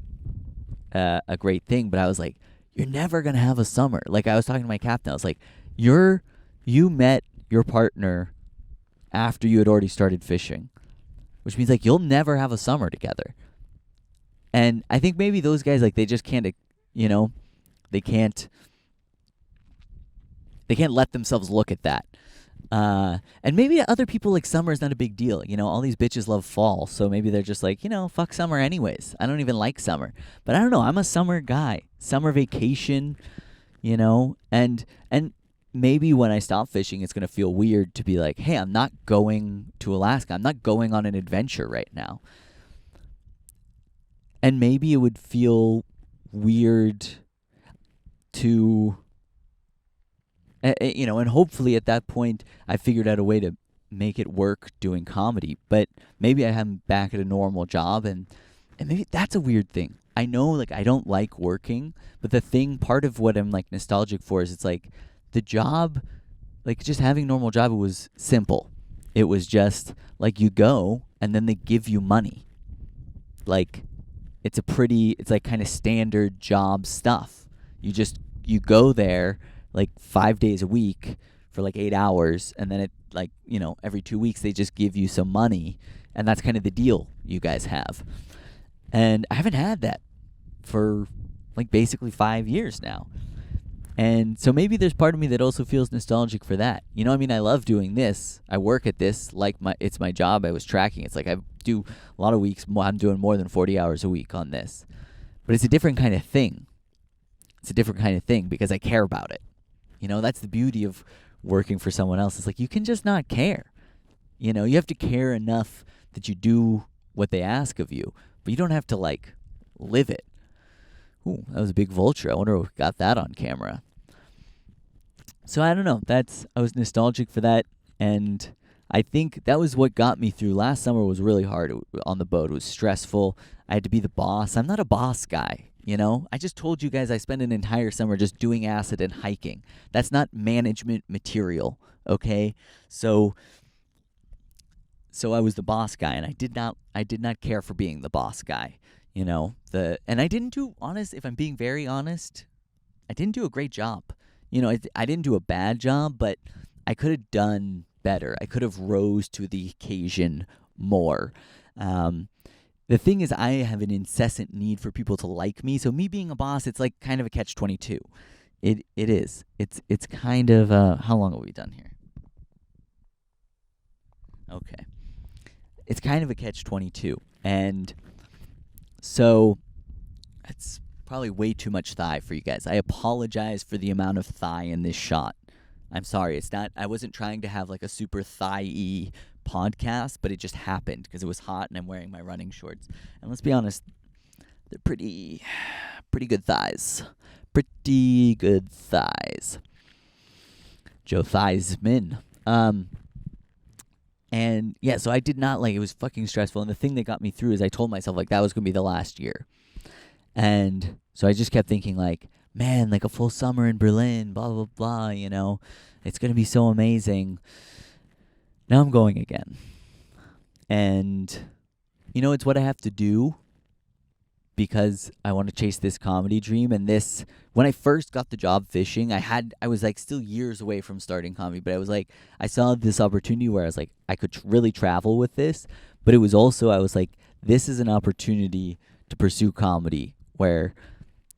Speaker 1: thing. But I was like, you're never going to have a summer. Like, I was talking to my captain. I was like, you met your partner after you had already started fishing, which means like you'll never have a summer together. And I think maybe those guys, like, they just can't, they can't let themselves look at that. And maybe to other people, like, summer is not a big deal. All these bitches love fall, so maybe they're just like, fuck summer anyways. I don't even like summer. But I don't know. I'm a summer guy. Summer vacation, and maybe when I stop fishing, it's going to feel weird to be like, hey, I'm not going to Alaska. I'm not going on an adventure right now. And maybe it would feel weird to, and hopefully at that point I figured out a way to make it work doing comedy. But maybe I am back at a normal job, and maybe that's a weird thing. I know, like, I don't like working, but part of what I'm like nostalgic for is it's like the job, like just having a normal job, it was simple. It was just like you go and then they give you money. Like, it's like kind of standard job stuff. You go there like 5 days a week for like 8 hours, and then it like, every 2 weeks they just give you some money, and that's kind of the deal you guys have. And I haven't had that for like basically 5 years now. And so maybe there's part of me that also feels nostalgic for that. You know, I mean, I love doing this. I work at this like it's my job. I was tracking. It's like I do a lot of weeks. I'm doing more than 40 hours a week on this. But it's a different kind of thing. It's a different kind of thing because I care about it. You know, that's the beauty of working for someone else. It's like you can just not care. You know, you have to care enough that you do what they ask of you, but you don't have to, like, live it. Ooh, that was a big vulture. I wonder if we got that on camera. So I don't know. I was nostalgic for that, and I think that was what got me through. Last summer was really hard on the boat. It was stressful. I had to be the boss. I'm not a boss guy, you know? I just told you guys I spent an entire summer just doing acid and hiking. That's not management material, okay? So I was the boss guy, and I did not care for being the boss guy, you know? And I didn't do, if I'm being very honest, I didn't do a great job. You know, I didn't do a bad job, but I could have done better. I could have rose to the occasion more. The thing is, I have an incessant need for people to like me. So me being a boss, it's like kind of a catch-22. It is. It's kind of how long have we done here? Okay. It's kind of a catch-22. And so it's probably way too much thigh for you guys. I apologize for the amount of thigh in this shot. I'm sorry. I wasn't trying to have like a super thigh-y podcast, but it just happened because it was hot and I'm wearing my running shorts. And let's be honest, they're pretty good thighs. Pretty good thighs. Joe Theismann. And yeah, so I did not it was fucking stressful. And the thing that got me through is I told myself like that was going to be the last year. And so I just kept thinking like, man, like a full summer in Berlin, blah, blah, blah, you know, it's going to be so amazing. Now I'm going again. And, you know, it's what I have to do because I want to chase this comedy dream. And when I first got the job fishing, I was like still years away from starting comedy, but I was like, I saw this opportunity where I was like, I could really travel with this. But it was also, I was like, this is an opportunity to pursue comedy where,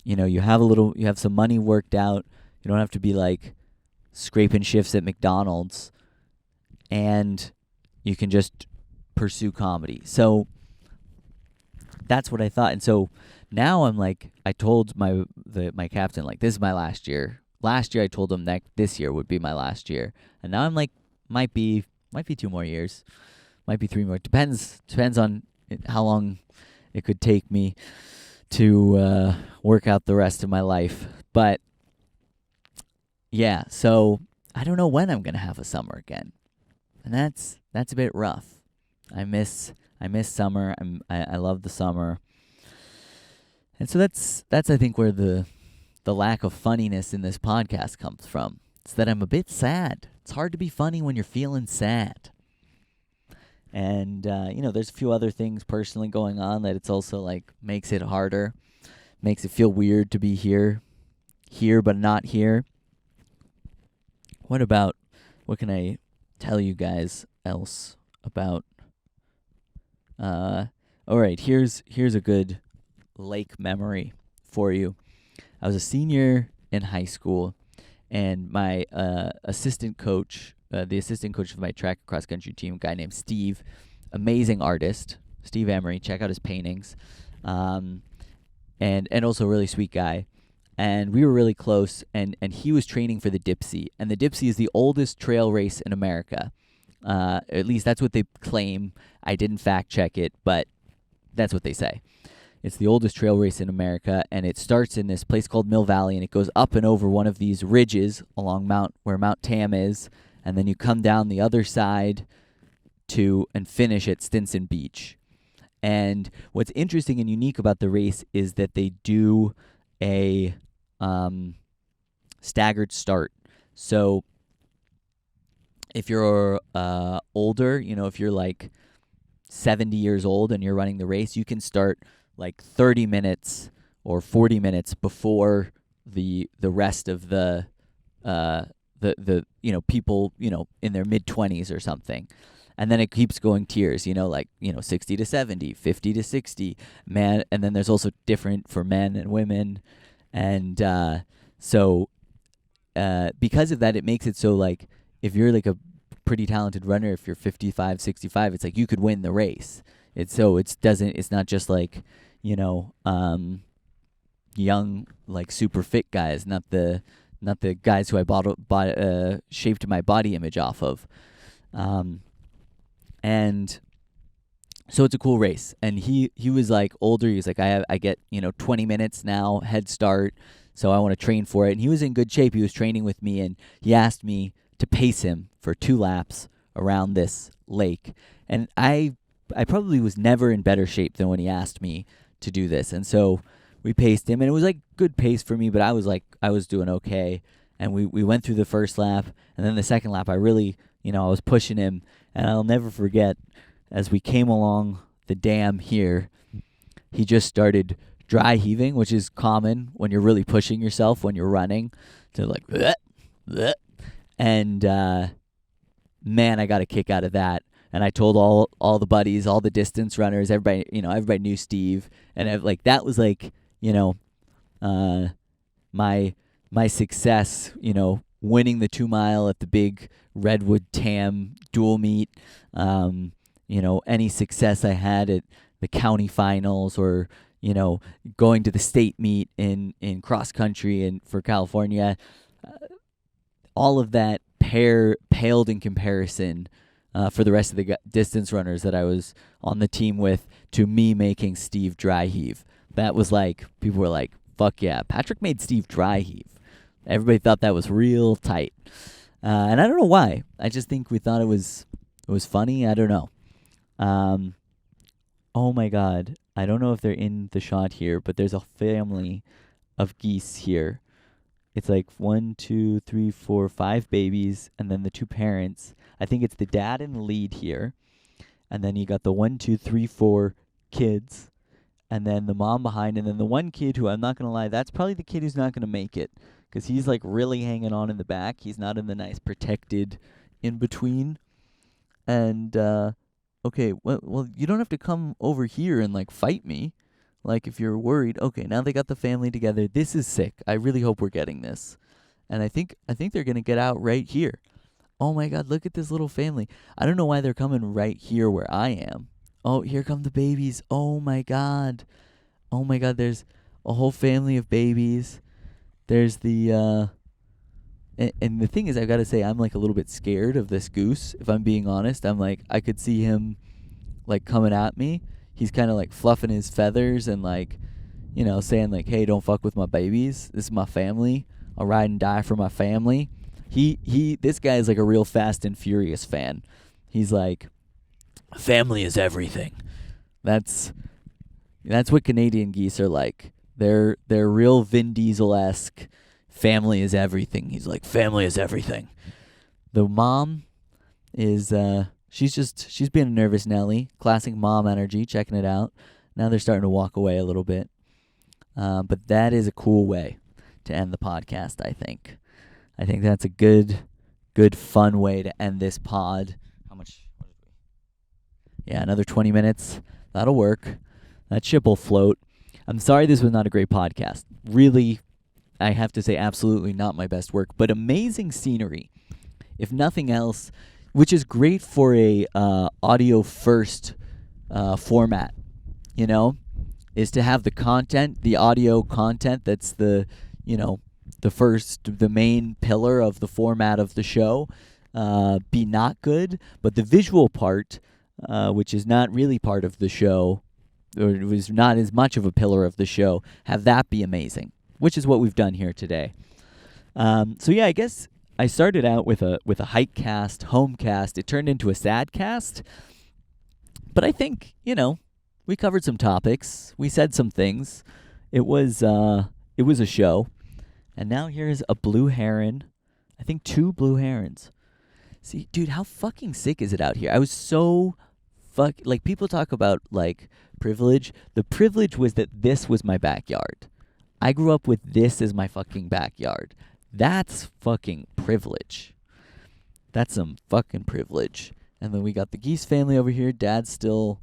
Speaker 1: you know, you have some money worked out. You don't have to be like scraping shifts at McDonald's, and you can just pursue comedy. So that's what I thought. And so now I'm like, I told my captain, like, this is my last year. Last year I told him that this year would be my last year. And now I'm like, might be 2 more years. Might be 3 more. Depends on how long it could take me to work out the rest of my life. But yeah, so I don't know when I'm going to have a summer again. And that's a bit rough. I miss summer. I love the summer. And so that's I think where the lack of funniness in this podcast comes from. It's that I'm a bit sad. It's hard to be funny when you're feeling sad. And you know, there's a few other things personally going on that it's also like makes it harder. Makes it feel weird to be here but not here. What can I tell you guys else about? All right, here's a good lake memory for you. I was a senior in high school, and my assistant coach, the assistant coach of my track and cross country team, a guy named Steve, amazing artist, Steve Emery. Check out his paintings, and also a really sweet guy. And we were really close, and he was training for the Dipsea, and the Dipsea is the oldest trail race in America. At least that's what they claim. I didn't fact check it, but that's what they say. It's the oldest trail race in America, and it starts in this place called Mill Valley, and it goes up and over one of these ridges along where Mount Tam is, and then you come down the other side and finish at Stinson Beach. And what's interesting and unique about the race is that they do a staggered start. So if you're older, you know, if you're like 70 years old and you're running the race, you can start like 30 minutes or 40 minutes before the rest of the you know, people, you know, in their mid 20s or something. And then it keeps going tiers, you know, like, you know, 60 to 70, 50 to 60, man. And then there's also different for men and women. And so because of that, it makes it so like if you're like a pretty talented runner, if you're 55, 65, it's like you could win the race. It's not just like, young like super fit guys, not the guys who I shaped my body image off of. And so it's a cool race. And he was like older. He was like, I get 20 minutes now head start, so I want to train for it. And he was in good shape. He was training with me, and he asked me to pace him for 2 laps around this lake. And I probably was never in better shape than when he asked me to do this. And so we paced him, and it was like good pace for me, but I was doing okay. And we went through the first lap, and then the second lap I really, I was pushing him. And I'll never forget, as we came along the dam here, he just started dry heaving, which is common when you're really pushing yourself when you're running, to like bleh, bleh. And man, I got a kick out of that. And I told all the buddies, all the distance runners, everybody, everybody knew Steve, and that was like, my success, winning the 2 mile at the big Redwood Tam dual meet, any success I had at the county finals, or going to the state meet in cross country and for California, all of that paled in comparison for the rest of the distance runners that I was on the team with, to me making Steve dry heave. That was like, people were like, fuck yeah, Patrick made Steve dry heave. Everybody thought that was real tight. And I don't know why. I just think we thought it was funny. I don't know. Oh my God. I don't know if they're in the shot here, but there's a family of geese here. It's like 1, 2, 3, 4, 5 babies, and then the 2 parents. I think it's the dad in the lead here. And then you got the 1, 2, 3, 4 kids, and then the mom behind, and then the one kid who, I'm not going to lie, that's probably the kid who's not going to make it, because he's like really hanging on in the back. He's not in the nice protected in between. And okay, well, you don't have to come over here and like fight me, like if you're worried. Okay, now they got the family together. This is sick. I really hope we're getting this. And I think they're gonna get out right here. Oh my God, look at this little family. I don't know why they're coming right here where I am. Oh, here come the babies. Oh my God. Oh my God, there's a whole family of babies. There's the and the thing is, I've got to say, I'm like a little bit scared of this goose, if I'm being honest. I'm like, I could see him like coming at me. He's kind of like fluffing his feathers and like, saying like, hey, don't fuck with my babies. This is my family. I'll ride and die for my family. This guy is like a real Fast and Furious fan. He's like, family is everything. That's what Canadian geese are like. They're real Vin Diesel-esque. Family is everything. He's like, family is everything. The mom is she's being a nervous Nelly. Classic mom energy, checking it out. Now they're starting to walk away a little bit. But that is a cool way to end the podcast, I think. I think that's a good fun way to end this pod. How much? Yeah, another 20 minutes. That'll work. That ship will float. I'm sorry this was not a great podcast. Really, I have to say, absolutely not my best work, but amazing scenery. If nothing else, which is great for a audio first format, is to have the content, the audio content that's the main pillar of the format of the show, be not good, but the visual part, which is not really part of the show, or was not as much of a pillar of the show, have that be amazing, which is what we've done here today. So yeah, I guess I started out with a Hikecast, Homecast. It turned into a Sadcast, but I think we covered some topics. We said some things. It was a show, and now here's a blue heron. I think 2 blue herons. See, dude, how fucking sick is it out here? I was so people talk about like privilege. The privilege was that this was my backyard. I grew up with this as my fucking backyard. That's fucking privilege. That's some fucking privilege. And then we got the geese family over here. Dad's like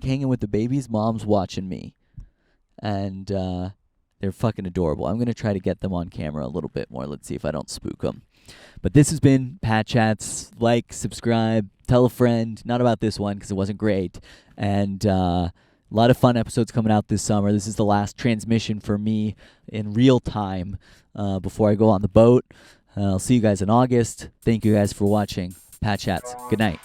Speaker 1: hanging with the babies. Mom's watching me. And They're fucking adorable. I'm going to try to get them on camera a little bit more. Let's see if I don't spook them. But this has been Patchats. Like, subscribe, tell a friend. Not about this one because it wasn't great. And a lot of fun episodes coming out this summer. This is the last transmission for me in real time before I go on the boat. I'll see you guys in August. Thank you guys for watching. Patchats. Good night.